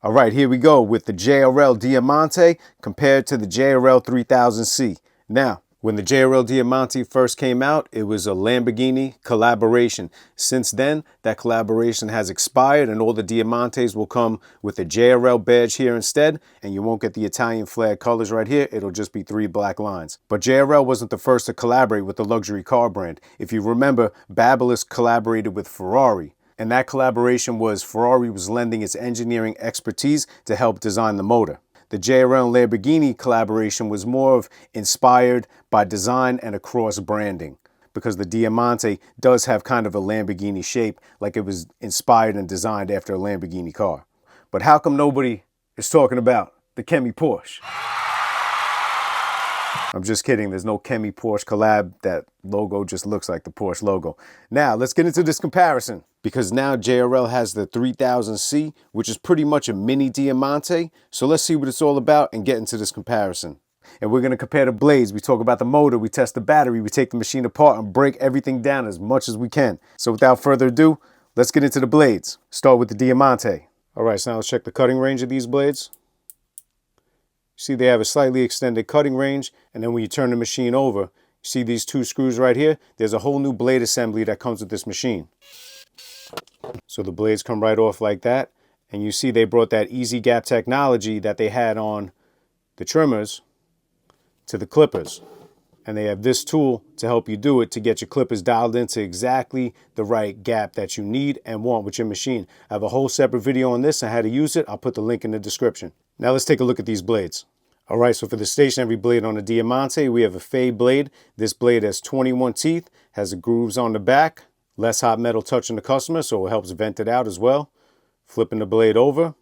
All right, here we go with the JRL Diamante compared to the JRL 3000C. Now, when the JRL Diamante first came out, it was a Lamborghini collaboration. Since then, that collaboration has expired and all the Diamantes will come with a JRL badge here instead, and you won't get the Italian flag colors right here. It'll just be 3 black lines. But JRL wasn't the first to collaborate with the luxury car brand. If you remember, Barber collaborated with Ferrari. And that collaboration was Ferrari was lending its engineering expertise to help design the motor. The JRL and Lamborghini collaboration was more of inspired by design and across branding, because the Diamante does have kind of a Lamborghini shape, like it was inspired and designed after a Lamborghini car. But how come nobody is talking about the Chemi Porsche? I'm just kidding. There's no Chemi Porsche collab. That logo just looks like the Porsche logo. Now, let's get into this comparison, because now JRL has the 3000C, which is pretty much a mini Diamante. So let's see what it's all about and get into this comparison. And we're going to compare the blades. We talk about the motor, we test the battery, we take the machine apart and break everything down as much as we can. So without further ado, let's get into the blades. Start with the Diamante. All right, so now let's check the cutting range of these blades. See, they have a slightly extended cutting range, and then when you turn the machine over, you see these 2 screws right here? There's a whole new blade assembly that comes with this machine. So the blades come right off like that, and you see they brought that easy gap technology that they had on the trimmers to the clippers. And they have this tool to help you do it, to get your clippers dialed into exactly the right gap that you need and want with your machine. I have a whole separate video on this and how to use it. I'll put the link in the description. Now let's take a look at these blades. All right, so for the stationary blade on the Diamante, we have a fade blade. This blade has 21 teeth, has the grooves on the back, less hot metal touching the customer, so it helps vent it out as well. Flipping the blade over,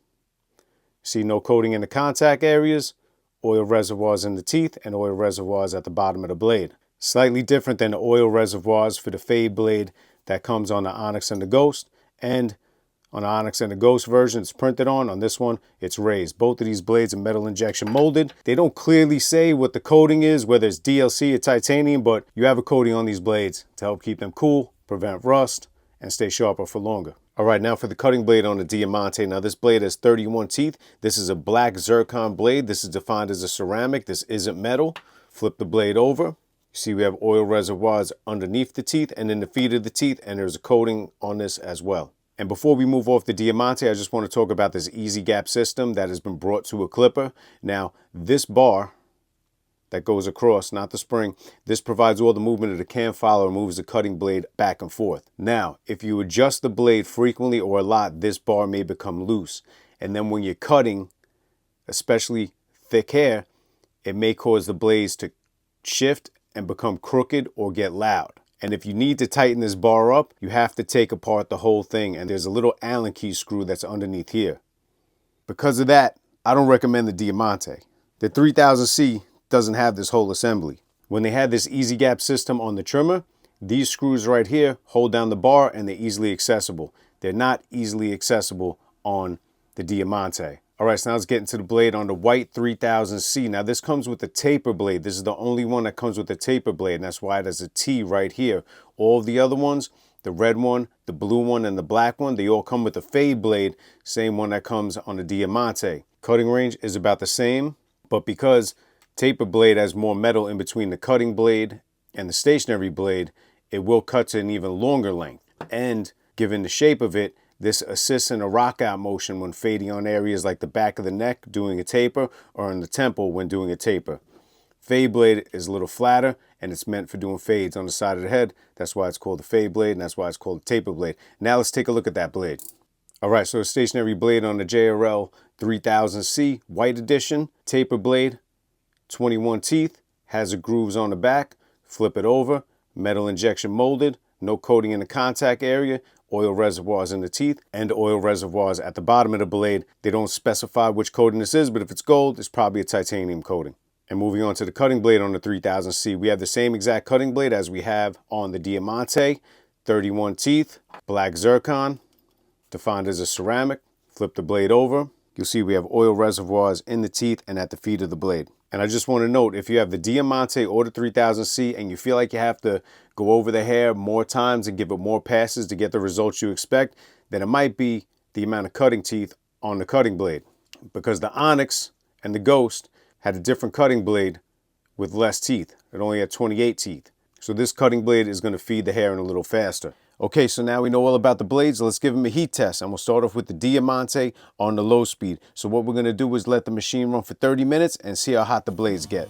see no coating in the contact areas, oil reservoirs in the teeth, and oil reservoirs at the bottom of the blade. Slightly different than the oil reservoirs for the fade blade that comes on the Onyx and the Ghost, and on the Onyx and the Ghost version, it's printed on this one, it's raised. Both of these blades are metal injection molded. They don't clearly say what the coating is, whether it's DLC or titanium, but you have a coating on these blades to help keep them cool, prevent rust, and stay sharper for longer. All right, now for the cutting blade on the Diamante. Now this blade has 31 teeth. This is a black zircon blade. This is defined as a ceramic. This isn't metal. Flip the blade over. You see we have oil reservoirs underneath the teeth and in the feet of the teeth, and there's a coating on this as well. And before we move off the Diamante, I just want to talk about this easy gap system that has been brought to a clipper. Now, this bar that goes across, not the spring, this provides all the movement of the cam follower and moves the cutting blade back and forth. Now, if you adjust the blade frequently or a lot, this bar may become loose. And then when you're cutting, especially thick hair, it may cause the blades to shift and become crooked or get loud. And if you need to tighten this bar up, you have to take apart the whole thing. And there's a little Allen key screw that's underneath here. Because of that, I don't recommend the Diamante. The 3000C doesn't have this whole assembly. When they had this easy gap system on the trimmer, these screws right here hold down the bar and they're easily accessible. They're not easily accessible on the Diamante. All right, so now let's get into the blade on the white 3000C. Now this comes with a taper blade. This is the only one that comes with a taper blade, and that's why it has a T right here. All of the other ones, the red one, the blue one, and the black one, they all come with a fade blade, same one that comes on the Diamante. Cutting range is about the same, but because taper blade has more metal in between the cutting blade and the stationary blade, it will cut to an even longer length. And given the shape of it, this assists in a rock out motion when fading on areas like the back of the neck doing a taper, or in the temple when doing a taper. Fade blade is a little flatter and it's meant for doing fades on the side of the head. That's why it's called the fade blade, and that's why it's called the taper blade. Now let's take a look at that blade. All right, so a stationary blade on the JRL 3000C white edition, taper blade, 21 teeth, has the grooves on the back. Flip it over, metal injection molded, no coating in the contact area, oil reservoirs in the teeth, and oil reservoirs at the bottom of the blade. They don't specify which coating this is, but if it's gold, it's probably a titanium coating. And moving on to the cutting blade on the 3000C, we have the same exact cutting blade as we have on the Diamante. 31 teeth, black zircon, defined as a ceramic. Flip the blade over. You'll see we have oil reservoirs in the teeth and at the feet of the blade. And I just want to note, if you have the Diamante or the 3000C and you feel like you have to go over the hair more times and give it more passes to get the results you expect, then it might be the amount of cutting teeth on the cutting blade. because the Onyx and the Ghost had a different cutting blade with less teeth. It only had 28 teeth. So this cutting blade is going to feed the hair in a little faster. Okay, so now we know all about the blades. Let's give them a heat test. And we'll start off with the Diamante on the low speed. So what we're going to do is let the machine run for 30 minutes and see how hot the blades get.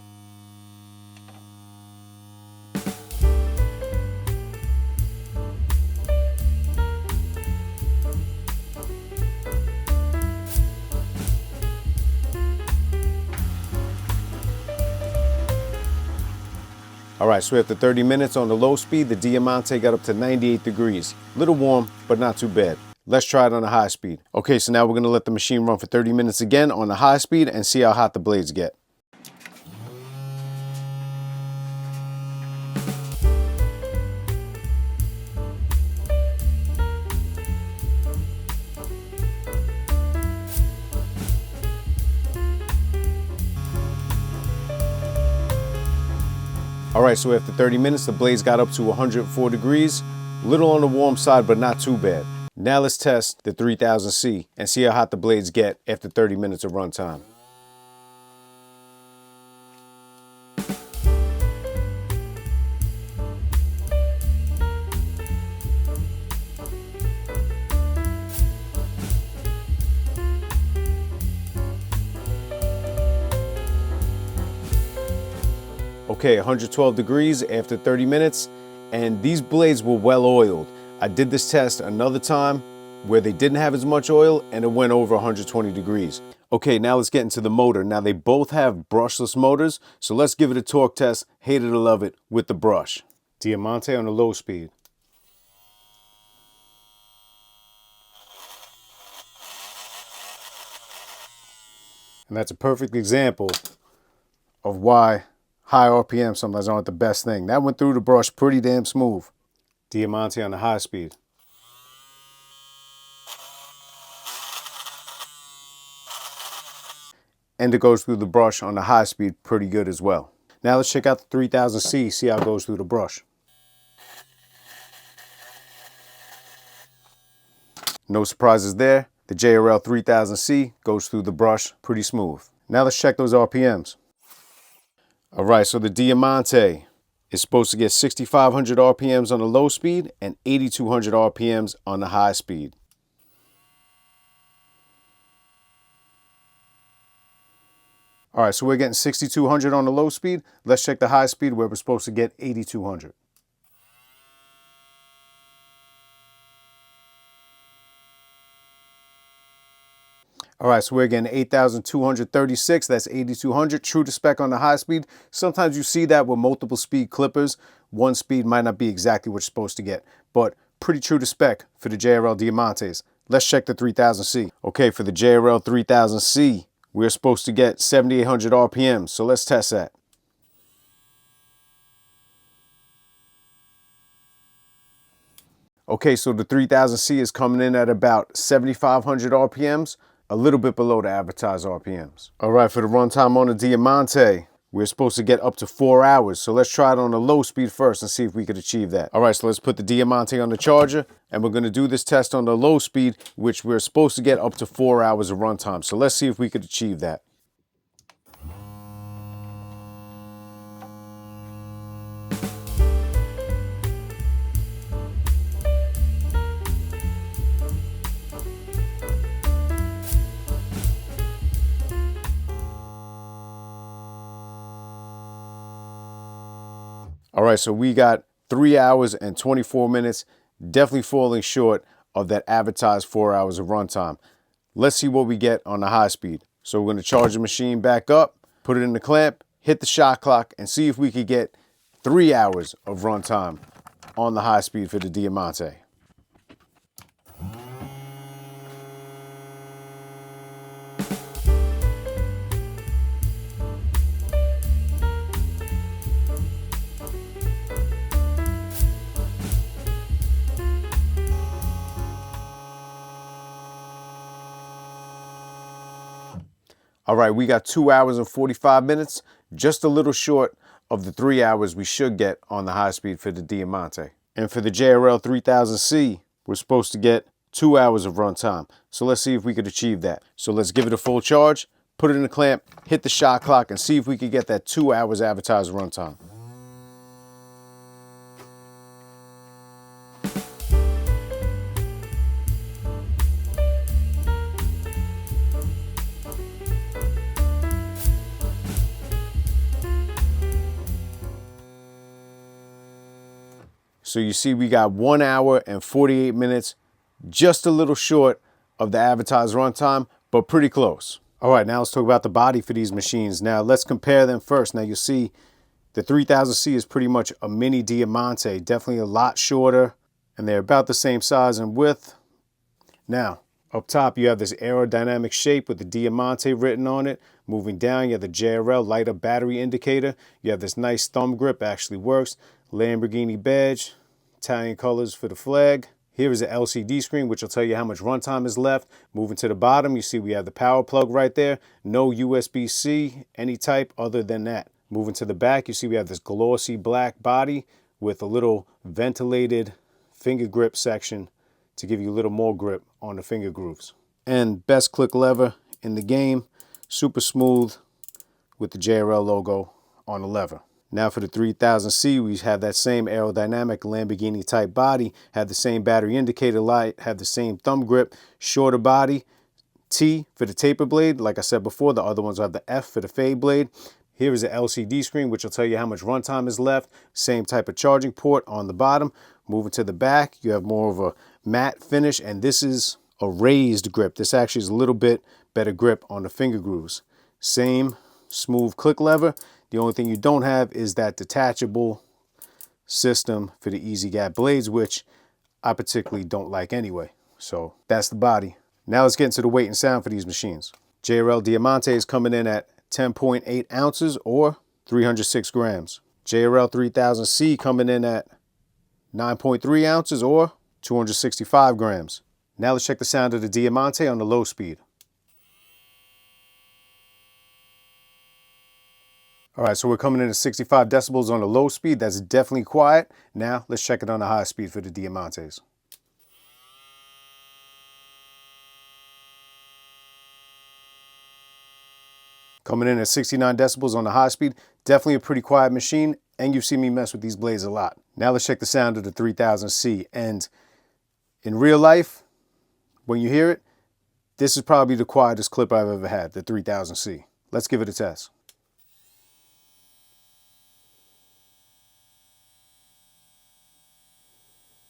All right, so after 30 minutes on the low speed, the Diamante got up to 98 degrees. A little warm, but not too bad. Let's try it on the high speed. Okay, so now we're gonna let the machine run for 30 minutes again on the high speed and see how hot the blades get. All right, so after 30 minutes, the blades got up to 104 degrees. Little on the warm side, but not too bad. Now let's test the 3000C and see how hot the blades get after 30 minutes of runtime. Okay, 112 degrees after 30 minutes, and these blades were well oiled. I did this test another time where they didn't have as much oil and it went over 120 degrees. Okay, now let's get into the motor. Now they both have brushless motors, so let's give it a torque test, hate it or love it, with the brush. Diamante on the low speed. And that's a perfect example of why high RPM sometimes aren't the best thing. That went through the brush pretty damn smooth. Diamante on the high speed. And it goes through the brush on the high speed pretty good as well. Now let's check out the 3000C, see how it goes through the brush. No surprises there. The JRL 3000C goes through the brush pretty smooth. Now let's check those RPMs. All right, so the Diamante is supposed to get 6,500 RPMs on the low speed and 8,200 RPMs on the high speed. All right, so we're getting 6,200 on the low speed. Let's check the high speed where we're supposed to get 8,200. All right, so we're getting 8,236, that's 8,200, true to spec on the high speed. Sometimes you see that with multiple speed clippers. One speed might not be exactly what you're supposed to get, but pretty true to spec for the JRL Diamantes. Let's check the 3000C. Okay, for the JRL 3000C, we're supposed to get 7,800 RPMs, so let's test that. Okay, so the 3000C is coming in at about 7,500 RPMs. A little bit below the advertised RPMs. All right, for the runtime on the Diamante, we're supposed to get up to 4 hours. So let's try it on the low speed first and see if we could achieve that. All right, so let's put the Diamante on the charger and we're gonna do this test on the low speed, which we're supposed to get up to 4 hours of runtime. So let's see if we could achieve that. All right, so we got 3 hours and 24 minutes, definitely falling short of that advertised 4 hours of runtime. Let's see what we get on the high speed. So we're gonna charge the machine back up, put it in the clamp, hit the shot clock, and see if we could get 3 hours of runtime on the high speed for the Diamante. All right, we got 2 hours and 45 minutes, just a little short of the 3 hours we should get on the high speed for the Diamante. And for the JRL 3000C, we're supposed to get 2 hours of runtime. So let's see if we could achieve that. So let's give it a full charge, put it in the clamp, hit the shot clock, and see if we could get that 2 hours advertised runtime. So you see we got 1 hour and 48 minutes, just a little short of the advertised runtime, but pretty close. All right, now let's talk about the body for these machines. Now let's compare them first. Now you'll see the 3000C is pretty much a mini Diamante, definitely a lot shorter, and they're about the same size and width. Now, up top you have this aerodynamic shape with the Diamante written on it. Moving down, you have the JRL light up battery indicator. You have this nice thumb grip, actually works. Lamborghini badge, Italian colors for the flag. Here is an LCD screen, which will tell you how much runtime is left. Moving to the bottom, you see we have the power plug right there. No USB-C, any type other than that. Moving to the back, you see we have this glossy black body with a little ventilated finger grip section to give you a little more grip on the finger grooves. And best click lever in the game, super smooth with the JRL logo on the lever. Now for the 3000C, we have that same aerodynamic Lamborghini type body, have the same battery indicator light, have the same thumb grip, shorter body, T for the taper blade. Like I said before, the other ones have the F for the fade blade. Here is an LCD screen, which will tell you how much runtime is left. Same type of charging port on the bottom. Moving to the back, you have more of a matte finish, and this is a raised grip. This actually is a little bit better grip on the finger grooves. Same smooth click lever. The only thing you don't have is that detachable system for the easy gap blades, which I particularly don't like anyway. So that's the body. Now let's get into the weight and sound for these machines. JRL Diamante is coming in at 10.8 ounces or 306 grams. JRL 3000C coming in at 9.3 ounces or 265 grams. Now let's check the sound of the Diamante on the low speed. All right, so we're coming in at 65 decibels on the low speed. That's definitely quiet. Now let's check it on the high speed for the Diamantes. Coming in at 69 decibels on the high speed. Definitely a pretty quiet machine, and you've seen me mess with these blades a lot. Now let's check the sound of the 3000C. And in real life, when you hear it, this is probably the quietest clip I've ever had, the 3000C. Let's give it a test.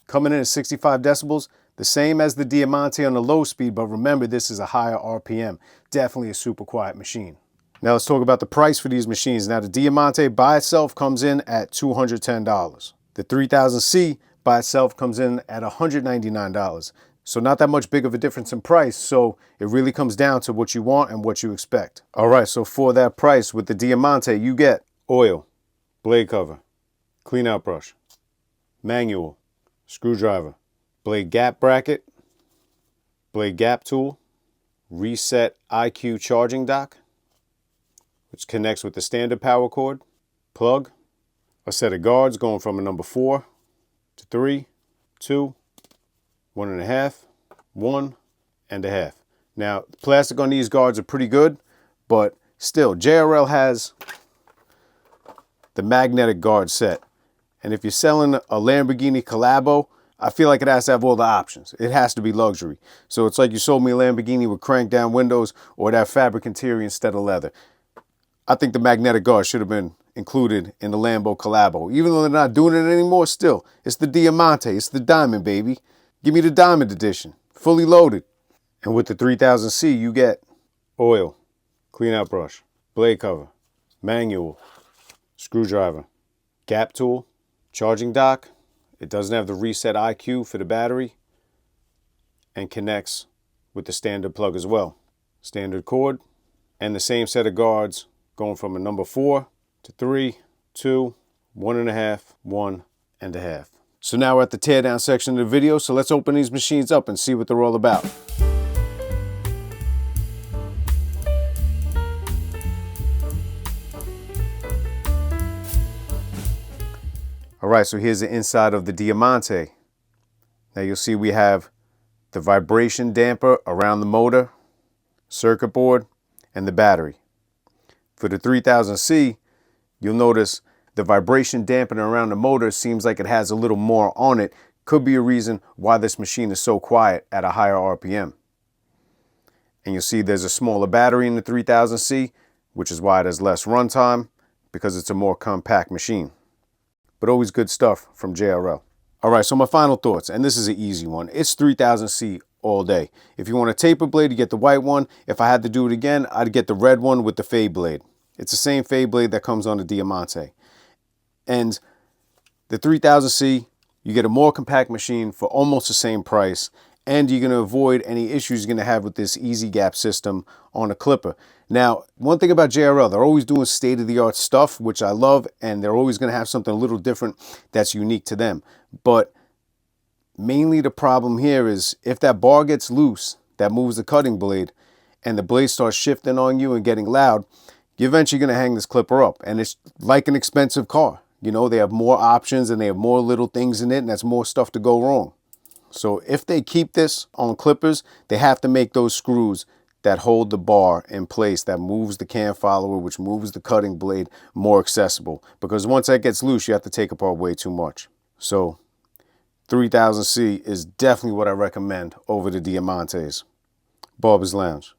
Coming in at 65 decibels, the same as the Diamante on the low speed, but remember this is a higher RPM. Definitely a super quiet machine. Now let's talk about the price for these machines. Now the Diamante by itself comes in at $210. The 3000C by itself comes in at $199. So not that much big of a difference in price. So it really comes down to what you want and what you expect. All right, so for that price with the Diamante, you get oil, blade cover, clean out brush, manual, screwdriver, blade gap bracket, blade gap tool, reset IQ charging dock, which connects with the standard power cord, plug, a set of guards going from a number 4 to 3, 2, 1.5, 1.5. Now, the plastic on these guards are pretty good, but still, JRL has the magnetic guard set. And if you're selling a Lamborghini Collabo, I feel like it has to have all the options. It has to be luxury. So it's like you sold me a Lamborghini with crank down windows or that fabric interior instead of leather. I think the magnetic guard should have been included in the Lambo Collabo. Even though they're not doing it anymore, still, it's the Diamante. It's the diamond, baby. Give me the diamond edition, fully loaded. And with the 3000C, you get oil, clean out brush, blade cover, manual, screwdriver, gap tool, charging dock. It doesn't have the reset IQ for the battery and connects with the standard plug as well. Standard cord and the same set of guards going from a number 4 to 3, 2, 1.5, 1.5. So now we're at the teardown section of the video. So let's open these machines up and see what they're all about. All right, so here's the inside of the Diamante. Now you'll see we have the vibration damper around the motor, circuit board, and the battery. For the 3000C, you'll notice the vibration dampener around the motor seems like it has a little more on it. Could be a reason why this machine is so quiet at a higher RPM. And you'll see there's a smaller battery in the 3000C, which is why it has less runtime, because it's a more compact machine. But always good stuff from JRL. All right, so my final thoughts, and this is an easy one. It's 3000C all day. If you want a taper blade, you get the white one. If I had to do it again, I'd get the red one with the fade blade. It's the same fade blade that comes on the Diamante. And the 3000C, you get a more compact machine for almost the same price, and you're going to avoid any issues you're going to have with this easy gap system on a clipper. Now, one thing about JRL, they're always doing state-of-the-art stuff, which I love, and they're always going to have something a little different that's unique to them. But mainly the problem here is if that bar gets loose, that moves the cutting blade, and the blade starts shifting on you and getting loud, you're eventually going to hang this clipper up. And it's like an expensive car. You know, they have more options and they have more little things in it, and that's more stuff to go wrong. So if they keep this on clippers, they have to make those screws that hold the bar in place, that moves the cam follower, which moves the cutting blade, more accessible. Because once that gets loose, you have to take apart way too much. So 3000C is definitely what I recommend over the Diamantes. Barber's Lounge.